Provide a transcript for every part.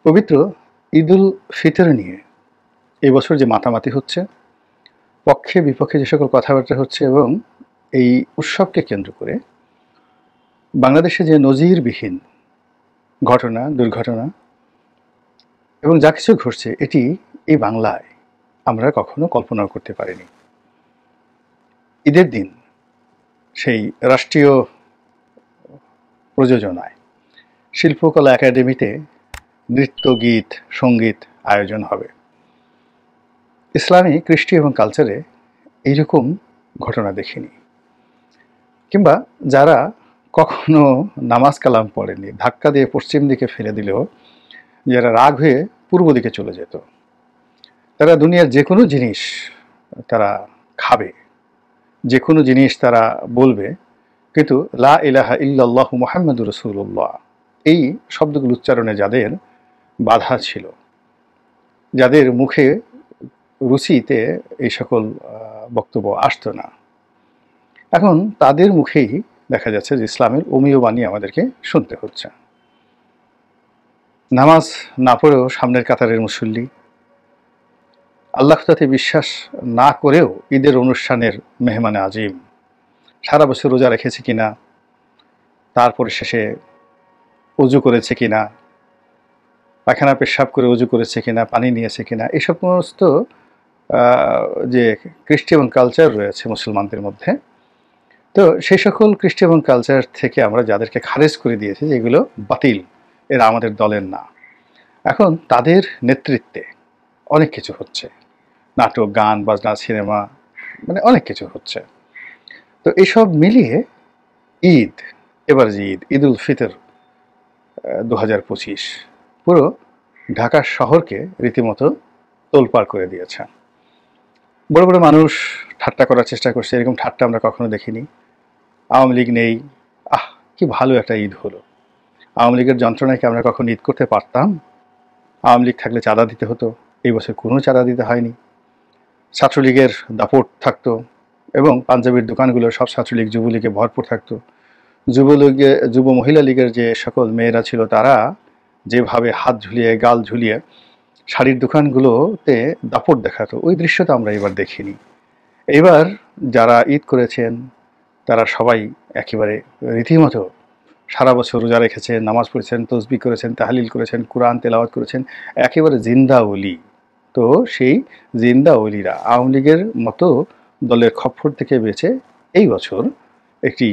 পবিত্র ঈদুল ফিতর নিয়ে এই বছর যে মাতামাতি হচ্ছে, পক্ষে বিপক্ষে যে সকল কথাবার্তা হচ্ছে এবং এই উৎসবকে কেন্দ্র করে বাংলাদেশে যে নজিরবিহীন ঘটনা, দুর্ঘটনা এবং যা কিছু ঘটছে, এটি এই বাংলায় আমরা কখনো কল্পনাও করতে পারিনি। ঈদের দিন সেই রাষ্ট্রীয় প্রযোজনায় শিল্পকলা একাডেমিতে নৃত্য, গীত, সঙ্গীত আয়োজন হবে। ইসলামী, কৃষ্টি এবং কালচারে এইরকম ঘটনা দেখিনি। কিংবা যারা কখনো নামাজ কালাম পড়েনি, ধাক্কা দিয়ে পশ্চিম দিকে ফেলে দিলেও যারা রাগ হয়ে পূর্ব দিকে চলে যেত, তারা দুনিয়ার যে কোনো জিনিস তারা খাবে, যে কোনো জিনিস তারা বলবে, কিন্তু লা ইলাহা ইল্লাল্লাহু মুহাম্মাদুর রাসূলুল্লাহ এই শব্দগুলো উচ্চারণে যাদের বাধা ছিল, যাদের মুখে রুচিতে এই সকল বক্তব্য আসতো না, এখন তাদের মুখেই দেখা যাচ্ছে যে ইসলামের অমীয় বাণী আমাদেরকে শুনতে হচ্ছে। নামাজ না পড়েও সামনের কাতারের মুসল্লি, আল্লাহ তাতে বিশ্বাস না করেও ঈদের অনুষ্ঠানের মেহমানে আজিম, সারা বছর রোজা রেখেছে কিনা, তারপরে শেষে অজু করেছে কিনা, পায়খানা পেশাব করে অজু করেছে কিনা, পানি নিয়েছে কিনা, এই সমস্ত যে কৃষ্টি এবং কালচার রয়েছে মুসলমানদের মধ্যে, তো সেই সকল কৃষ্টি এবং কালচার থেকে আমরা যাদেরকে খারেজ করে দিয়েছি যে এগুলো বাতিল, এরা আমাদের দলের না, এখন তাদের নেতৃত্বে অনেক কিছু হচ্ছে, নাটক, গান, বাজনা, সিনেমা, মানে অনেক কিছু হচ্ছে। তো এইসব মিলিয়ে ঈদ, এবার যে ঈদুল ফিতর 2025 পুরো ঢাকা শহরকে রীতিমতো তোলপাড় করে দিয়েছে। বড় বড় মানুষ ঠাট্টা করার চেষ্টা করছে, এরকম ঠাট্টা আমরা কখনো দেখিনি। আওয়ামী লীগ নেই, কি ভালো একটা ঈদ হলো। আওয়ামী লীগের যন্ত্রণায় কি আমরা কখন ঈদ করতে পারতাম? আওয়ামী লীগ থাকলে চাঁদা দিতে হতো, এই বছর কোনো চাঁদা দিতে হয়নি। ছাত্রলীগের দাপট থাকতো এবং পাঞ্জাবির দোকানগুলো সব ছাত্রলীগ, যুবলীগে ভরপুর থাকতো। যুব মহিলা লীগের যে সকল মেয়েরা ছিল, তারা যেভাবে হাত ঝুলিয়ে, গাল ঝুলিয়ে শাড়ির দোকানগুলোতে দাপট দেখাতো, ওই দৃশ্য তো আমরা এবার দেখিনি। এবার যারা ঈদ করেছেন তারা সবাই একেবারে রীতিমতো সারা বছর রোজা রেখেছেন, নামাজ পড়েছেন, তসবিহ করেছেন, তাহলিল করেছেন, কোরআন তেলাওয়াত করেছেন, একেবারে জিন্দা ওলি। তো সেই জিন্দা ওলিরা আওয়ামী লীগের মতো দলের খপ্পর থেকে বেঁচে এই বছর একটি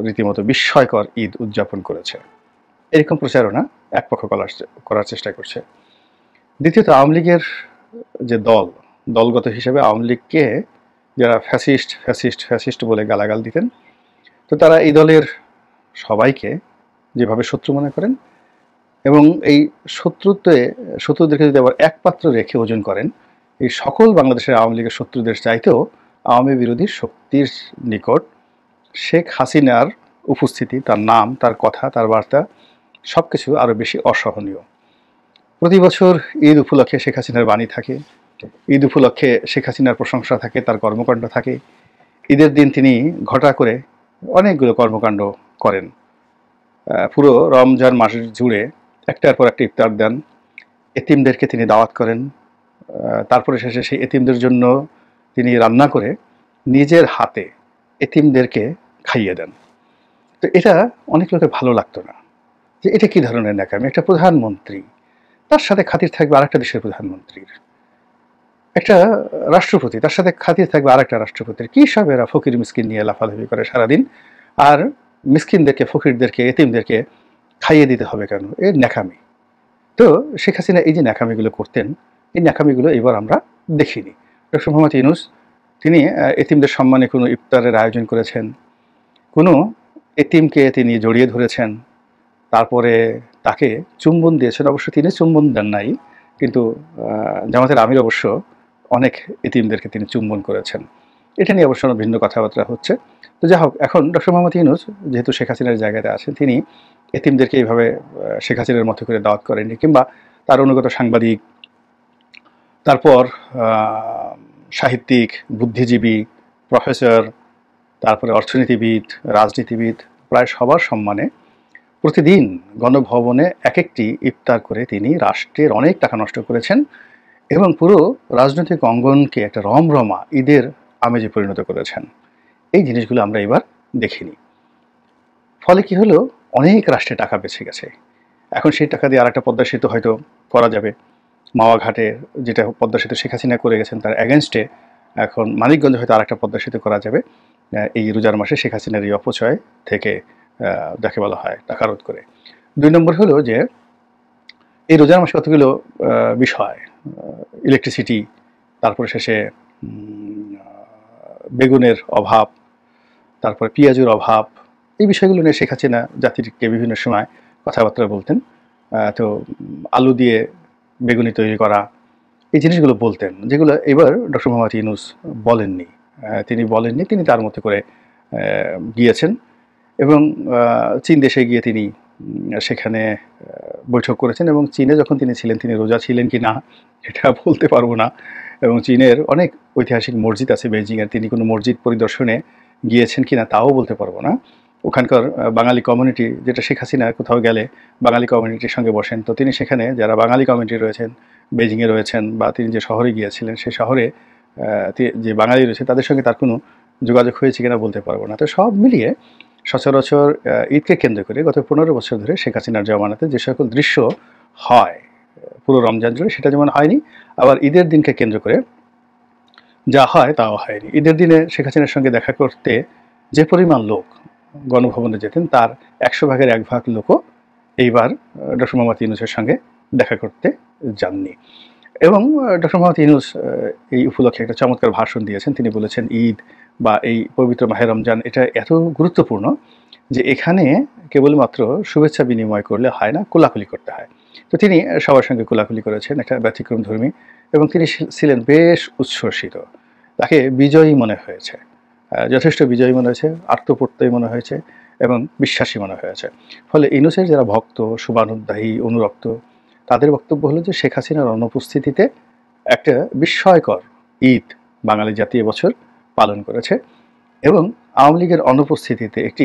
রীতিমতো বিস্ময়কর ঈদ উদযাপন করেছে। এরকম প্রচারণা এক পক্ষ করার চেষ্টা করছে। দ্বিতীয়ত, আওয়ামী লীগের যে দলগত হিসেবে আওয়ামী লীগকে যারা ফ্যাসিস্ট বলে গালাগাল দিতেন, তো তারা এই দলের সবাইকে যেভাবে শত্রু মনে করেন এবং এই শত্রুদেরকে যদি আবার এক পাত্র রেখে ওজন করেন, এই সকল বাংলাদেশের আওয়ামী লীগের শত্রুদের চাইতেও আওয়ামী বিরোধী শক্তির নিকট শেখ হাসিনার উপস্থিতি, তার নাম, তার কথা, তার বার্তা সব কিছু আরও বেশি অসহনীয়। প্রতি বছর ঈদ উপলক্ষে শেখ হাসিনার বাণী থাকে, ঈদ উপলক্ষে শেখ হাসিনার প্রশংসা থাকে, তার কর্মকাণ্ড থাকে। ঈদের দিন তিনি ঘটা করে অনেকগুলো কর্মকাণ্ড করেন। পুরো রমজান মাস জুড়ে একটার পর একটা ইফতার দেন, এতিমদেরকে তিনি দাওয়াত করেন, তারপরে শেষে সেই এতিমদের জন্য তিনি রান্না করে নিজের হাতে এতিমদেরকে খাইয়ে দেন। তো এটা অনেক লোকের ভালো লাগতো না, যে এটা কী ধরনের ন্যাকামি। একটা প্রধানমন্ত্রী, তার সাথে খাতির থাকবে আরেকটা দেশের প্রধানমন্ত্রীর, একটা রাষ্ট্রপতি, তার সাথে খাতির থাকবে আরেকটা রাষ্ট্রপতির। কী সব এরা ফকির মিসকিন নিয়ে লাফালাফি করে সারাদিন, আর মিসকিনদেরকে, ফকিরদেরকে, এতিমদেরকে খাইয়ে দিতে হবে কেন? এর ন্যাকামি। তো শেখ হাসিনা এই যে ন্যাকামিগুলো করতেন, এই ন্যাকামিগুলো এবার আমরা দেখিনি। ডক্টর মোহাম্মদ ইউনূস তিনি এতিমদের সম্মানে কোনো ইফতারের আয়োজন করেছেন, কোনো এতিমকে তিনি জড়িয়ে ধরেছেন, তারপরে তাকে চুম্বন দিয়েছেন। অবশ্য তিনি চুম্বন দেন নাই, কিন্তু জামাতের আমির অবশ্য অনেক এতিমদেরকে তিনি চুম্বন করেছেন। এটা নিয়ে অবশ্য ভিন্ন কথাবার্তা হচ্ছে। তো যাই হোক, এখন ডক্টর মোহাম্মদ ইউনূস যেহেতু শেখ হাসিনার জায়গাতে আছেন, তিনি এতিমদেরকে এইভাবে শেখ হাসিনার মতো করে দাওয়াত করেননি, কিংবা তার অনুগত সাংবাদিক, তারপর সাহিত্যিক, বুদ্ধিজীবী, প্রফেসর, তারপরে অর্থনীতিবিদ, রাজনীতিবিদ, প্রায় সবার সম্মানে প্রতিদিন গণভবনে এক একটি ইফতার করে তিনি রাষ্ট্রের অনেক টাকা নষ্ট করেছেন এবং পুরো রাজনৈতিক অঙ্গনকে একটা রমরমা ঈদের আমেজে পরিণত করেছেন। এই জিনিসগুলো আমরা এবার দেখিনি। ফলে কি হলো, অনেক রাষ্ট্রে টাকা বেঁচে গেছে। এখন সেই টাকা দিয়ে আরেকটা পদ্মা সেতু হয়তো করা যাবে। মাওয়া ঘাটে যেটা পদ্মা সেতু শেখ হাসিনা করে গেছেন তার অ্যাগেনস্টে এখন মানিকগঞ্জে হয়তো আরেকটা পদ্মা সেতু করা যাবে এই রোজার মাসে শেখ হাসিনার এই অপচয় থেকে, যাকে বলা হয় টাকা রোধ করে। 2 নম্বর হলো যে এই রোজার মাসে কতগুলো বিষয়, ইলেকট্রিসিটি, তারপরে শেষে বেগুনের অভাব, তারপরে পেঁয়াজের অভাব, এই বিষয়গুলো নিয়ে শেখ হাসিনা জাতিকে বিভিন্ন সময় কথাবার্তা বলতেন। তো আলু দিয়ে বেগুনি তৈরি করা, এই জিনিসগুলো বলতেন, যেগুলো এবার ডক্টর মোহাম্মদ ইউনূস বলেননি। তিনি তার মতো করে গিয়েছেন এবং চীন দেশে গিয়ে তিনি সেখানে বৈঠক করেছেন। এবং চীনে যখন তিনি ছিলেন, তিনি রোজা ছিলেন কি না এটা বলতে পারবো না। এবং চীনের অনেক ঐতিহাসিক মসজিদ আছে বেইজিংয়ের, তিনি কোনো মসজিদ পরিদর্শনে গিয়েছেন কি না তাও বলতে পারবো না। ওখানকার বাঙালি কমিউনিটি, যেটা শেখ হাসিনা কোথাও গেলে বাঙালি কমিউনিটির সঙ্গে বসেন, তো তিনি সেখানে যারা বাঙালি কমিউনিটি রয়েছেন, বেইজিংয়ে রয়েছেন বা তিনি যে শহরে গিয়েছিলেন সেই শহরে যে বাঙালি রয়েছে তাদের সঙ্গে তার কোনো যোগাযোগ হয়েছে কিনা বলতে পারবো না। তো সব মিলিয়ে সচরাচর ঈদকে কেন্দ্র করে গত 15 বছর ধরে শেখ হাসিনার জমানাতে যে সকল দৃশ্য হয় পুরো রমজান জুড়ে, সেটা যেমন হয়নি, আবার ঈদের দিনকে কেন্দ্র করে যা হয় তাও হয়নি। ঈদের দিনে শেখ হাসিনার সঙ্গে দেখা করতে যে পরিমাণ লোক গণভবনে যেতেন তার 100 ভাগের 1 ভাগ লোকও এইবার ডক্টর মোহাম্মদ ইউনূসের সঙ্গে দেখা করতে যাননি। এবং ডক্টর মোহাম্মদ ইউনূস এই উপলক্ষে একটা চমৎকার ভাষণ দিয়েছেন। তিনি বলেছেন ঈদ বা এই পবিত্র মাহে রমজান এটা এত গুরুত্বপূর্ণ যে এখানে কেবলমাত্র শুভেচ্ছা বিনিময় করলে হয় না, কোলাকুলি করতে হয়। তো তিনি সবার সঙ্গে কোলাকুলি করেছেন, একটা ব্যতিক্রমধর্মী, এবং তিনি ছিলেন বেশ উচ্ছ্বসিত। তাকে বিজয়ী মনে হয়েছে, যথেষ্ট বিজয়ী মনে হয়েছে, আত্মপ্রত্যয়ী মনে হয়েছে এবং বিশ্বাসী মনে হয়েছে। ফলে ইউনূসের যারা ভক্ত, শুভানুদ্দায়ী, অনুরক্ত, তাদের বক্তব্য হলো যে শেখ হাসিনার অনুপস্থিতিতে একটা বিস্ময়কর ঈদ বাঙালি জাতি এবছর পালন করেছে এবং আওয়ামী লীগের অনুপস্থিতিতে একটি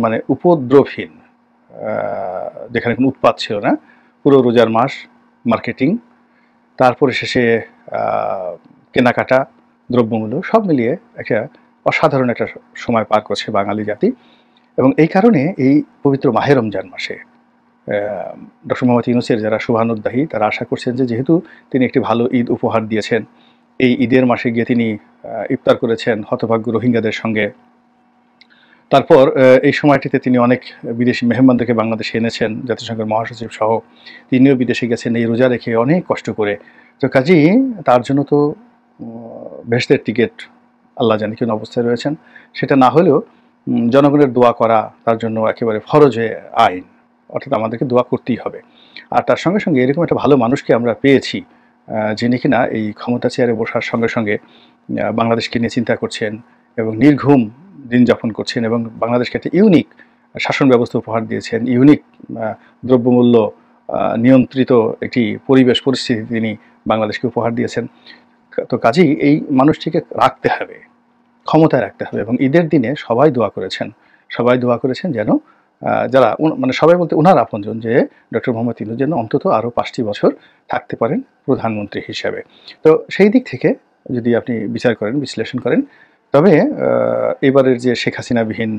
মানে উপদ্রবহীন, যেখানে কোনো উৎপাত ছিল না, পুরো রোজার মাস মার্কেটিং, তারপরে শেষে কেনাকাটা, দ্রব্যমূল্য সব মিলিয়ে একটা অসাধারণ একটা সময় পার করছে বাঙালি জাতি। এবং এই কারণে এই পবিত্র মাহে রমজান মাসে ডক্টর মোহাম্মদ ইউনূসের যারা শুভানুদ্দায়ী তারা আশা করছেন যে যেহেতু তিনি একটি ভালো ঈদ উপহার দিয়েছেন, এই ঈদের মাসে গিয়ে তিনি ইফতার করেছেন হতভাগ্য রোহিঙ্গাদের সঙ্গে, তারপর এই সময়টিতে তিনি অনেক বিদেশি মেহমানদেরকে বাংলাদেশে এনেছেন, জাতিসংঘের মহাসচিব সহ তিনিও বিদেশে গেছেন এই রোজা রেখে অনেক কষ্ট করে। তো কাজেই তার জন্য তো বেহেশতের টিকিট আল্লাহ জানে কোন অবস্থায় রয়েছেন। সেটা না হলেও জনগণের দোয়া করা তার জন্য একেবারে ফরজে আইন, অর্থাৎ আমাদেরকে দোয়া করতেই হবে। আর তার সঙ্গে সঙ্গে এরকম একটা ভালো মানুষকে আমরা পেয়েছি যিনি কিনা এই ক্ষমতা চেয়ারে বসার সঙ্গে সঙ্গে বাংলাদেশকে নিয়ে চিন্তা করছেন এবং নির্ঘুম দিন যাপন করছেন এবং বাংলাদেশকে একটা ইউনিক শাসন ব্যবস্থা উপহার দিয়েছেন, ইউনিক দ্রব্যমূল্য নিয়ন্ত্রিত একটি পরিবেশ পরিস্থিতি তিনি বাংলাদেশকে উপহার দিয়েছেন। তো কাজেই এই মানুষটিকে রাখতে হবে, ক্ষমতায় রাখতে হবে। এবং ঈদের দিনে সবাই দোয়া করেছেন যেন যারা মানে সবাই বলতে ওনার আপনজন, যে ডক্টর মোহাম্মদ ইউনূস যেন অন্তত আরও 5টি বছর থাকতে পারেন প্রধানমন্ত্রী হিসেবে। তো সেই দিক থেকে যদি আপনি বিচার করেন, বিশ্লেষণ করেন, তবে এবারের যে শেখ হাসিনাবিহীন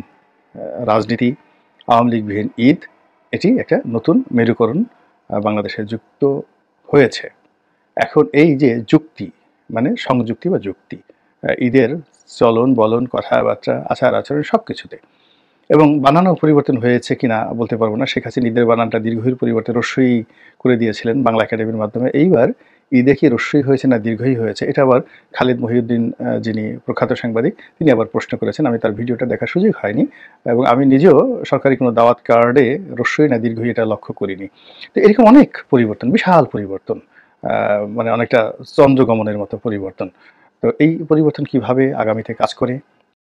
রাজনীতি, আওয়ামী লীগবিহীন ঈদ, এটি একটা নতুন মেরুকরণ বাংলাদেশে যুক্ত হয়েছে। এখন এই যে যুক্তি মানে সংযুক্তি বা যুক্তি ঈদের চলন বলন, কথাবার্তা, আচার আচরণ সব কিছুতে, এবং বানানও পরিবর্তন হয়েছে কিনা বলতে পারবো না। শেখ হাসিনা ঈদের বানানটা দীর্ঘইর পরিবর্তে রস্যই করে দিয়েছিলেন বাংলা একাডেমির মাধ্যমে। এইবার ঈদে কি রস্যই হয়েছে না দীর্ঘই হয়েছে, এটা আবার খালিদ মহিউদ্দিন যিনি প্রখ্যাত সাংবাদিক তিনি আবার প্রশ্ন করেছেন। আমি তার ভিডিওটা দেখার সুযোগ হয়নি এবং আমি নিজেও সরকারি কোনো দাওয়াত কার্ডে রস্যই না দীর্ঘই এটা লক্ষ্য করিনি। তো এরকম অনেক পরিবর্তন, বিশাল পরিবর্তন, মানে অনেকটা চন্দ্রগমনের মতো পরিবর্তন। তো এই পরিবর্তন কিভাবে আগামীতে কাজ করে